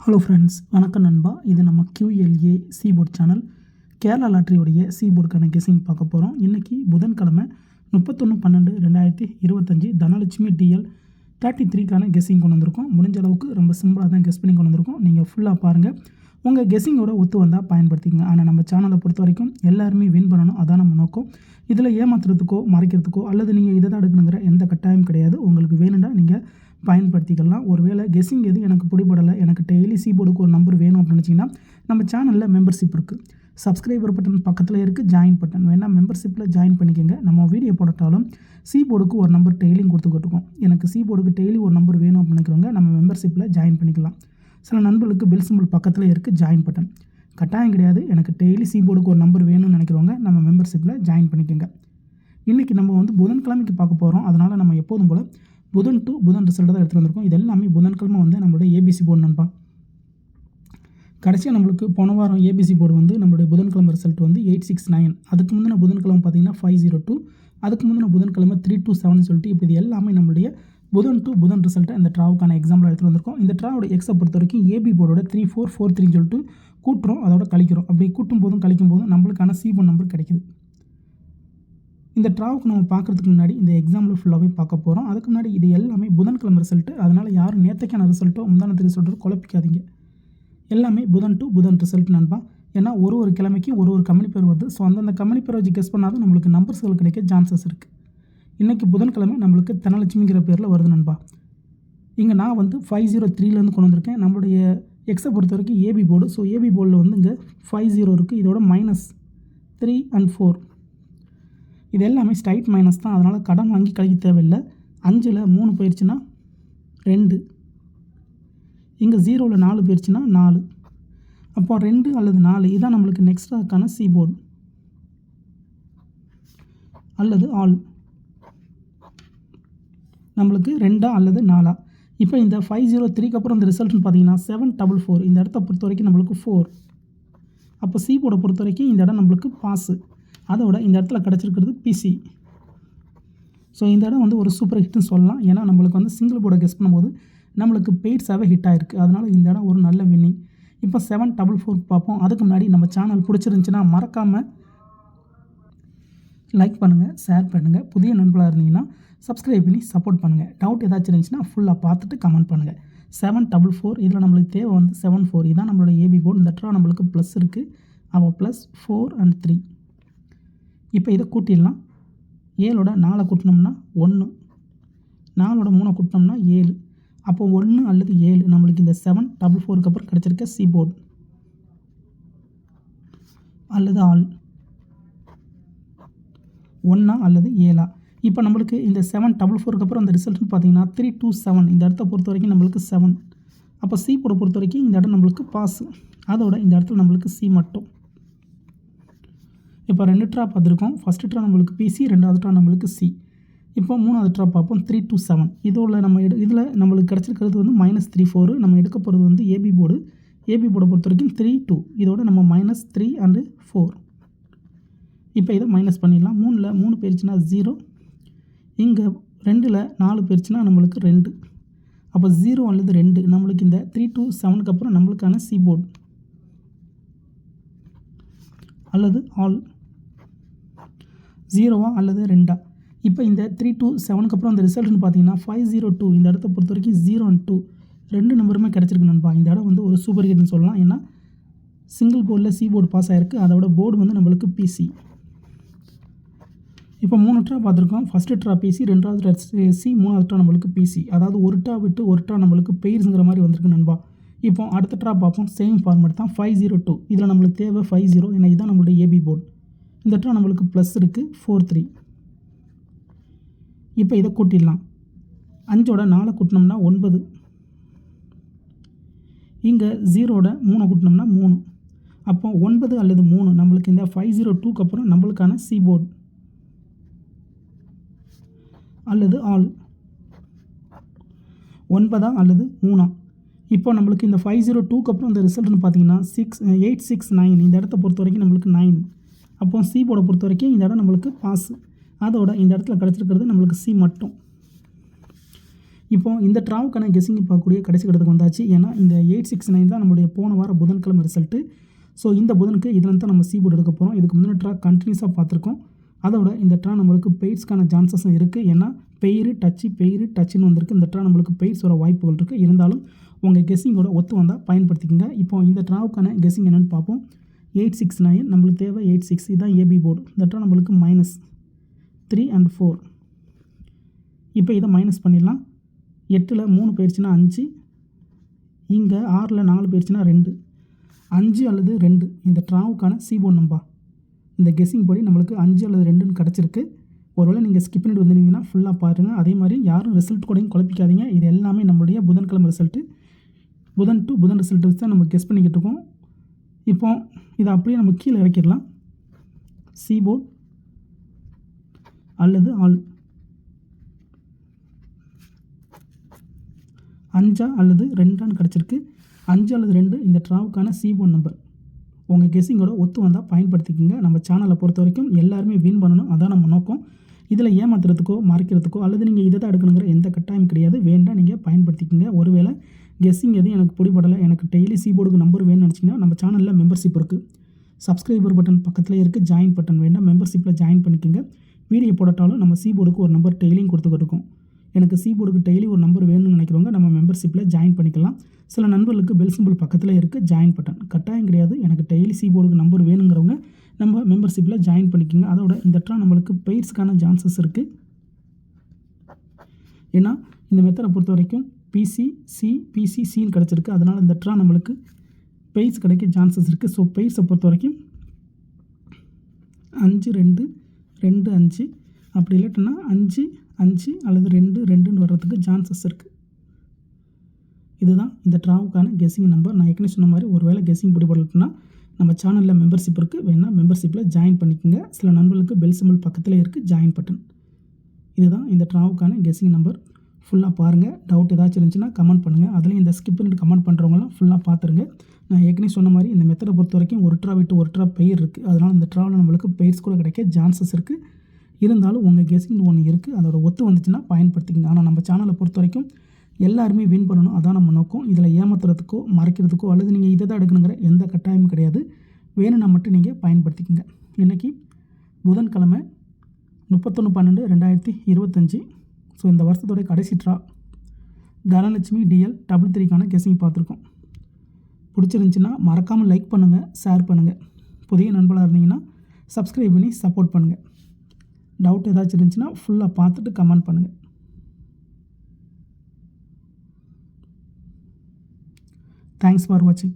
Hello friends, வணக்கம் நண்பா. இது நம்ம QLA சீபோர்ட் சேனல். கேரளா லாட்ரியோடைய சீபோர்டுக்கான கெஸிங் பார்க்க போகிறோம். இன்றைக்கி புதன்கிழமை 31/12/2025 தனலட்சுமி DL 33க்கான கெஸிங் கொண்டு வந்திருக்கோம். முடிஞ்ச அளவுக்கு ரொம்ப சிம்பிளாக தான் கெஸ் பண்ணி கொண்டு வந்திருக்கோம். நீங்கள் ஃபுல்லாக பாருங்கள். உங்கள் கெஸிங்கோட ஒத்து வந்தால் பயன்படுத்திக்கங்க. ஆனால் நம்ம சேனலை பொறுத்த வரைக்கும் எல்லாருமே வின் பண்ணணும், அதான் நம்ம நோக்கம். இதில் ஏமாத்துறதுக்கோ மறைக்கிறதுக்கோ அல்லது நீங்கள் இதை தான் எடுக்கணுங்கிற எந்த கட்டாயம் கிடையாது. உங்களுக்கு வேணும்னா நீங்கள் பயன்படுத்திக்கலாம். ஒருவேளை கெஸிங் எது எனக்கு பிடிபடலை, எனக்கு டெய்லி சீபோர்டுக்கு ஒரு நம்பர் வேணும் அப்படின்னு நினச்சிங்கன்னா நம்ம சேனலில் மெம்பர்ஷிப் இருக்குது. சப்ஸ்கிரைபர் பட்டன் பக்கத்தில் இருக்குது, ஜாயின் பட்டன் வேணால் மெம்பர்ஷிப்பில் ஜாயின் பண்ணிக்கோங்க. நம்ம வீடியோ போட்டாலும் சீபோர்டுக்கு ஒரு நம்பர் டெய்லியும் கொடுத்துக்கிட்டுருக்கோம். எனக்கு சீபோர்டுக்கு டெய்லி ஒரு நம்பர் வேணும் அப்படின்னு நினைக்கிறவங்க நம்ம மெம்பர்ஷிப்பில் ஜாயின் பண்ணிக்கலாம். சில நண்பர்களுக்கு பெல் சிம்பிள் பக்கத்தில் இருக்குது, ஜாயின் பட்டன். கட்டாயம் கிடையாது. எனக்கு டெய்லி சீபோர்டுக்கு ஒரு நம்பர் வேணும்னு நினைக்கிறவங்க நம்ம மெம்பர்ஷிப்பில் ஜாயின் பண்ணிக்கோங்க. இன்றைக்கி நம்ம புதன்கிழமைக்கு பார்க்க போகிறோம். அதனால் நம்ம எப்போதும் போல் புதன் டு புதன் ரிசல்ட் தான் எடுத்துகிட்டு வந்திருக்கோம். இது எல்லாமே புதன்கிழமை நம்மளுடைய ஏபிசி போர்டு நண்பா. கடைசியாக நம்மளுக்கு போன வாரம் ஏபிசி போர்டு நம்மளுடைய புதன்கிழமை ரிசல்ட் 869. அதுக்கு முந்தின புதன்கிழமை பார்த்தீங்கன்னா 502. அதுக்கு முந்தின புதன்கிழமை 327 சொல்லிட்டு இப்படி இது எல்லாமே நம்மளுடைய புதன் டு புதன் ரிசல்ட்டை இந்த ட்ராவுக்கான எக்ஸாம்பிள் எடுத்துகிட்டு வந்திருக்கோம். இந்த ட்ராவோட எக்ஸை பொறுத்த வரைக்கும் ஏபி போர்டோட 3443 சொல்லிட்டு கூட்டுறோம், அதோட கழிக்கிறோம். அப்படி கூட்டும் போதும் கழிக்கும் போதும் நம்மளுக்கான சீபோன் நம்பர் கிடைக்குது. இந்த ட்ராவுக்கு நம்ம பார்க்குறதுக்கு முன்னாடி இந்த எக்ஸாம்பிள் ஃபுல்லாகவே பார்க்க போகிறோம். அதுக்கு முன்னாடி இது எல்லாமே புதன்கிழமை ரிசல்ட்டு. அதனால் யாரும் நேற்றுக்கான ரிசல்ட்டோ முந்தானத்து ரிசல்ட்டோ குழப்பிக்காதீங்க. எல்லாமே புதன் டு புதன் ரிசல்ட் நண்பா. ஏன்னா ஒரு கிழமைக்கு ஒரு கம்பெனி பேர் வருது. ஸோ அந்தந்த கம்பெனி பேரை வச்சு கெஸ் பண்ணாதான் நம்மளுக்கு நம்பர்ஸ்கள் கிடைக்க சான்சஸ் இருக்குது. இன்றைக்கி புதன்கிழமை நம்மளுக்கு தனலட்சுமிங்கிற பேரில் வருது நண்பா. இங்கே நான் 503லேருந்து கொண்டு வந்திருக்கேன். நம்மளுடைய எக்ஸை பொறுத்த வரைக்கும் ஏபி போர்டு. ஸோ ஏபி போர்டில் இங்கே 50 இருக்குது. இதோட -3 and 4 இது எல்லாமே ஸ்ட்ரைட் மைனஸ் தான். அதனால் கடன் வாங்கி கழிக்க தேவையில்லை. 5ல் 3 போயிடுச்சுன்னா 2, இங்கே 0ல் 4 போயிடுச்சுன்னா 4. அப்போ 2 அல்லது 4 இதுதான் நம்மளுக்கு நெக்ஸ்ட்டாக்கான சீபோர்டு அல்லது ஆல். நம்மளுக்கு 2 அல்லது 4. இப்போ இந்த 503க்கு அப்புறம் இந்த ரிசல்ட்னு பார்த்தீங்கன்னா 744. இந்த இடத்த பொறுத்த வரைக்கும் நம்மளுக்கு 4. அப்போ சீபோர்டை பொறுத்த வரைக்கும் இந்த இடம் நம்மளுக்கு பாஸு. அதோட இந்த இடத்துல கிடச்சிருக்கிறது பிசி. ஸோ இந்த இடம் ஒரு சூப்பர் ஹிட்னு சொல்லலாம். ஏன்னா நம்மளுக்கு சிங்கிள் போர்டை கெஸ் பண்ணும்போது நம்மளுக்கு பெய்ட்ஸாகவே ஹிட் ஆகிருக்கு. அதனால் இந்த இடம் ஒரு நல்ல வின்னிங். இப்போ 744 பார்ப்போம். அதுக்கு முன்னாடி நம்ம சேனல் பிடிச்சிருந்துச்சின்னா மறக்காமல் லைக் பண்ணுங்கள், ஷேர் பண்ணுங்கள். புதிய நண்பர்களாக இருந்தீங்கன்னா சப்ஸ்கிரைப் பண்ணி சப்போர்ட் பண்ணுங்கள். டவுட் ஏதாச்சும் இருந்துச்சுன்னா ஃபுல்லாக பார்த்துட்டு கமெண்ட் பண்ணுங்கள். 744 இதில் நம்மளுக்கு தேவை 74. இதுதான் நம்மளோட ஏபி போர்டு. இந்த இடத்துல நம்மளுக்கு ப்ளஸ் இருக்குது. அப்போ +4 and 3. இப்போ இதை கூட்டிடலாம். 7ஓட 4 கூட்டினோம்னா 1, 4ஓட 3 கூட்டினோம்னா 7. அப்போ 1 அல்லது 7 நம்மளுக்கு இந்த 744க்கு அப்புறம் கிடச்சிருக்க சீபோர்டு அல்லது ஆல் 1 அல்லது 7. இப்போ நம்மளுக்கு இந்த 744க்கு அப்புறம் அந்த ரிசல்ட்னு பார்த்தீங்கன்னா 327. இந்த இடத்த பொறுத்த வரைக்கும் நம்மளுக்கு 7. அப்போ சீபோர்டை பொறுத்த வரைக்கும் இந்த இடம் நம்மளுக்கு பாஸு. அதோட இந்த இடத்துல நம்மளுக்கு சி மட்டும். இப்போ 2 ட்ரா பார்த்துருக்கோம். ஃபஸ்ட்டு ட்ரா நம்மளுக்கு பிசி, 2வது ட்ரா நம்மளுக்கு சி. இப்போ 3வது ட்ரா பார்ப்போம். 327. இதோட நம்ம இதில் நம்மளுக்கு கிடச்சிருக்கிறது -34. நம்ம எடுக்க போகிறது ஏபி போர்டு. ஏபி போர்டை பொறுத்த வரைக்கும் 32. இதோட நம்ம -3 and 4. இப்போ இதை மைனஸ் பண்ணிடலாம். 3ல் 3 போயிடுச்சுன்னா 0. இங்கே 2ல் 4 போயிடுச்சுன்னா நம்மளுக்கு 2. அப்போ 0 அல்லது 2 நம்மளுக்கு இந்த 327க்கு அப்புறம் நம்மளுக்கான சீபோர்டு அல்லது ஆல் 0வா அல்லது 2. இப்போ இந்த 327க்கு அப்புறம் அந்த ரிசல்ட்னு பார்த்தீங்கன்னா 502. இந்த இடத்த பொறுத்த வரைக்கும் 0 and 2 2 நம்பருமே கிடச்சிருக்கு நண்பா. இந்த இடம் ஒரு சூப்பர் ஹிட்னு சொல்லலாம். ஏன்னா சிங்கிள் போர்டில் சி போர்டு பாஸ் ஆகிருக்கு. அதோட போர்டு நம்மளுக்கு பிசி. இப்போ 3 ட்ரா பார்த்துருக்கோம். ஃபஸ்ட்டு ட்ரா பிசி, 2வது ட்ரா சி, 3வது ட்ரா நம்மளுக்கு பிசி. அதாவது ஒரு ட்ரா விட்டு ஒரு ட்ரா நம்மளுக்கு பெயர்ஸுங்கிற மாதிரி வந்திருக்கு நண்பா. இப்போ அடுத்த ட்ரா பார்ப்போம். சேம் ஃபார்மேட் தான் 502. இதில் நம்மளுக்கு தேவை 50. ஏன்னா இதுதான் நம்மளுடைய ஏபி போர்டு. இந்த ட்ரா நம்மளுக்கு ப்ளஸ் இருக்குது 43. இப்போ இதை கூட்டிடலாம். 5ஓட 4 கூட்டினோம்னா 9. இங்கே 0ஓட 3 கூட்டினோம்னா 3. அப்போ 9 அல்லது 3 நம்மளுக்கு இந்த 502க்கு அப்புறம் நம்மளுக்கான சி போர்டு அல்லது ஆல் 9 அல்லது 3. இப்போ நம்மளுக்கு இந்த 502க்கு அப்புறம் இந்த ரிசல்ட்னு பார்த்தீங்கன்னா 869. இந்த இடத்த பொறுத்த வரைக்கும் நம்மளுக்கு 9. அப்போ சி போர்டை பொறுத்த வரைக்கும் இந்த இடம் நம்மளுக்கு பாஸு. அதோட இந்த இடத்துல கிடச்சிருக்கிறது நம்மளுக்கு சி மட்டும். இப்போ இந்த ட்ராவுக்கான கெஸ்ஸிங் பார்க்கக்கூடிய கடைசி கட்டத்துக்கு வந்தாச்சு. ஏன்னா இந்த 869 தான் நம்மளுடைய போன வாரம் புதன்கிழமை ரிசல்ட்டு. ஸோ இந்த புதனுக்கு இதில் தான் நம்ம சி போர்டு எடுக்க போகிறோம். இதுக்கு முந்தின ட்ரா கண்டினியூஸாக பார்த்துருக்கோம். அதோட இந்த ட்ரா நம்மளுக்கு பெய்ட்ஸ்க்கான சான்சஸும் இருக்குது. ஏன்னா பெயிர் டச்சுன்னு வந்திருக்கு. இந்த ட்ரா நம்மளுக்கு பெய்ட்ஸ் வர வாய்ப்புகள் இருக்குது. இருந்தாலும் உங்கள் கெஸ்ஸிங்கோட ஒத்து வந்தால் பயன்படுத்திக்கங்க. இப்போ இந்த ட்ராவுக்கான கெஸ்ஸிங் என்னென்னு பார்ப்போம். 869 நம்மளுக்கு தேவை 86. இதுதான் ஏபி போர்டு. இந்த ட்ரா நம்மளுக்கு -3 and 4. இப்போ இதை மைனஸ் பண்ணிடலாம். 8ல் 3 போயிடுச்சுன்னா 5, இங்கே 6ல் 4 போயிடுச்சுன்னா 2, 5 அல்லது 2 இந்த ட்ராவுக்கான சி போர்டு நம்பா. இந்த கெஸ்ஸிங் படி நம்மளுக்கு 5 அல்லது 2ன்னு கிடச்சிருக்கு. ஒருவேளை நீங்கள் ஸ்கிப் பண்ணிட்டு வந்துருந்தீங்கன்னா ஃபுல்லாக பாருங்கள். அதே மாதிரி யாரும் ரிசல்ட் கூடயும் குழப்பிக்காதீங்க. இது எல்லாமே நம்மளுடைய புதன்கிழமை ரிசல்ட்டு. புதன் டு புதன் ரிசல்ட் வச்சு தான் நம்ம கெஸ் பண்ணிக்கிட்டு இருக்கோம். இப்போ இதை அப்படியே நம்ம கீழே இறக்கிடலாம். சி போர்டு அல்லது ஆல் 5 அல்லது 2 கிடச்சிருக்கு. 5 அல்லது 2 இந்த ட்ராவுக்கான சி போர்டு நம்பர். உங்கள் கெஸ்ஸிங்கோட ஒத்து வந்தால் பயன்படுத்திக்கோங்க. நம்ம சேனலை பொறுத்த வரைக்கும் எல்லாருமே வின் பண்ணணும், அதான் நம்ம நோக்கம். இதில் ஏமாத்துறதுக்கோ மறைக்கிறதுக்கோ அல்லது நீங்கள் இதை தான் எடுக்கணுங்கிற எந்த கட்டாயம் கிடையாது. வேண்டாம் நீங்கள் பயன்படுத்திக்கோங்க. ஒருவேளை கெஸ்ஸிங் எதுவும் எனக்கு பிடிபடலை, எனக்கு டெய்லி சி போர்டுக்கு நம்பர் வேணும்னு நினச்சிங்கன்னா நம்ம சேனலில் மெம்பர்ஷிப் இருக்குது. சப்ஸ்கிரைபர் பட்டன் பக்கத்தில் இருக்குது, ஜாயின் பட்டன் வேண்டாம், மெம்பர்ஷிப்பில் ஜாயின் பண்ணிக்கோங்க. வீடியோ போடட்டாலும் நம்ம சி போர்டுக்கு ஒரு நம்பர் டெய்லியும் கொடுத்துக்கிட்டு இருக்கோம். எனக்கு சி போர்டுக்கு டெய்லி ஒரு நம்பர் வேணும்னு நினைக்கிறவங்க நம்ம மெம்பர்ஷிப்பில் ஜாயின் பண்ணிக்கலாம். சில நண்பர்களுக்கு பெல் சிம்பிள் பக்கத்தில் இருக்குது, ஜாயின் பட்டன் கட்டாயம் கிடையாது. எனக்கு டெய்லி சி போர்டுக்கு நம்பர் வேணுங்கிறவங்க நம்ம மெம்பர்ஷிப்பில் ஜாயின் பண்ணிக்கோங்க. அதோட இந்த ட்ரா நம்மளுக்கு பெய்ட்ஸ்க்கான சான்சஸ் இருக்குது. ஏன்னா இந்த மெத்தடை பொறுத்த வரைக்கும் பிசிசின்னு கிடச்சிருக்கு. அதனால் இந்த ட்ரா நம்மளுக்கு பெய்ட்ஸ் கிடைக்க சான்சஸ் இருக்குது. ஸோ பெய்ட்ஸை பொறுத்த வரைக்கும் 5 2 2 5 அப்படி இல்லாட்டினா 5 5 அல்லது 2 2ன்னு வர்றதுக்கு சான்சஸ் இருக்குது. இதுதான் இந்த ட்ராவுக்கான கெஸ்ஸிங் நம்பர். நான் ஏற்கனவே சொன்ன மாதிரி ஒரு வேளை கெஸ்ஸிங் பிடிபடலைன்னா நம்ம சேனலில் மெம்பர்ஷிப் இருக்குது, வேணால் மெம்பர்ஷிப்பில் ஜாயின் பண்ணிக்கோங்க. சில நண்பர்களுக்கு பெல் சிம்பிள் பக்கத்தில் இருக்குது, ஜாயின் பட்டன். இதுதான் இந்த ட்ராவுக்கான கெஸ்ஸிங் நம்பர். ஃபுல்லாக பாருங்கள். டவுட் ஏதாச்சும் இருந்துச்சுன்னா கமெண்ட் பண்ணுங்கள். அதுலேயும் இந்த ஸ்கிப் பண்ணிட்டு கமெண்ட் பண்ணுறவங்களாம் ஃபுல்லாக பார்த்துருங்க. நான் ஏற்கனவே சொன்ன மாதிரி இந்த மெத்தடை பொறுத்த வரைக்கும் ஒரு ட்ரா விட்டு ஒரு ட்ரா பெயர் இருக்குது. அதனால் இந்த ட்ராவில் நம்மளுக்கு பெயர்ஸ் கூட கிடைக்க சான்சஸ் இருக்குது. இருந்தாலும் உங்கள் கெஸ்ஸிங் ஒன்று இருக்குது, அதோட ஒத்து வந்துச்சுன்னா பயன்படுத்திக்கங்க. ஆனால் நம்ம சேனலை பொறுத்த வரைக்கும் எல்லாருமே வின் பண்ணணும், அதான் நம்ம நோக்கம். இதில் ஏமாத்துறதுக்கோ மறைக்கிறதுக்கோ அல்லது நீங்கள் இதை தான் எடுக்கணுங்கிற எந்த கட்டாயமும் கிடையாது. வேணும்னா மட்டும் நீங்கள் பயன்படுத்திக்கங்க. இன்றைக்கி புதன்கிழமை 31/12/2025. ஸோ இந்த வருஷத்தோடைய கடைசி ட்ரா தனலட்சுமி DL 33க்கான கெஸ்ஸிங் பார்த்துருக்கோம். பிடிச்சிருந்துச்சின்னா மறக்காமல் லைக் பண்ணுங்கள், ஷேர் பண்ணுங்கள். புதிய நண்பர்களாக இருந்தீங்கன்னா சப்ஸ்கிரைப் பண்ணி சப்போர்ட் பண்ணுங்கள். டவுட் ஏதாச்சும் இருந்துச்சுன்னா ஃபுல்லாக பார்த்துட்டு கமெண்ட் பண்ணுங்கள். தேங்க்ஸ் ஃபார் வாட்சிங்.